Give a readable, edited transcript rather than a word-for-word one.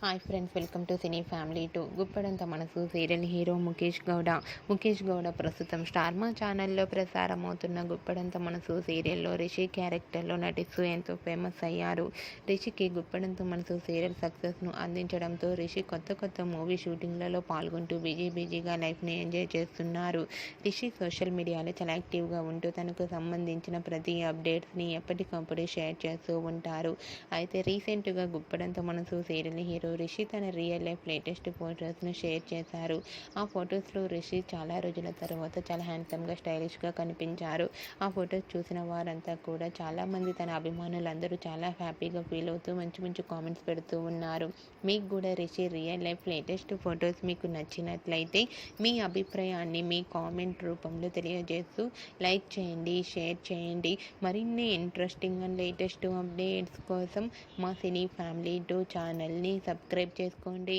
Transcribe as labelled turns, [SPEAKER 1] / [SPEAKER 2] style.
[SPEAKER 1] Hi friends, welcome to cine family two. గుప్పడంత మనసు serial hero Mukesh Gowda ప్రస్తుతం స్టార్ మా ఛానల్లో ప్రసారమవుతున్న గుప్పడంత మనసు సీరియల్లో రిషి క్యారెక్టర్లో నటిస్తూ ఎంతో ఫేమస్ అయ్యారు. రిషికి గుప్పడంత మనసు సీరియల్ సక్సెస్ను అందించడంతో రిషి కొత్త మూవీ షూటింగ్లలో పాల్గొంటూ బిజీగా లైఫ్ని ఎంజాయ్ చేస్తున్నారు. రిషి సోషల్ మీడియాలో చాలా యాక్టివ్గా ఉంటూ తనకు సంబంధించిన ప్రతి అప్డేట్స్ని ఎప్పటికప్పుడు షేర్ చేస్తూ ఉంటారు. అయితే రీసెంట్గా గుప్పడంత మనసు సీరియల్ హీరో రిషి తన రియల్ లైఫ్ లేటెస్ట్ ఫొటోస్ను షేర్ చేశారు. ఆ ఫొటోస్లో రిషి చాలా రోజుల తర్వాత చాలా హ్యాండ్సమ్గా స్టైలిష్గా కనిపించారు. ఆ ఫొటోస్ చూసిన వారంతా కూడా చాలామంది తన అభిమానులందరూ చాలా హ్యాపీగా ఫీల్ అవుతూ మంచి కామెంట్స్ పెడుతూ ఉన్నారు. మీకు కూడా Rishi real life latest photos మీకు నచ్చినట్లయితే మీ అభిప్రాయాన్ని మీ కామెంట్ రూపంలో తెలియజేస్తూ లైక్ చేయండి, షేర్ చేయండి. మరిన్ని ఇంట్రెస్టింగ్ అండ్ లేటెస్ట్ అప్డేట్స్ కోసం మా సినీ ఫ్యామిలీ టూ ఛానల్ని సబ్స్క్రైబ్ చేసుకోండి.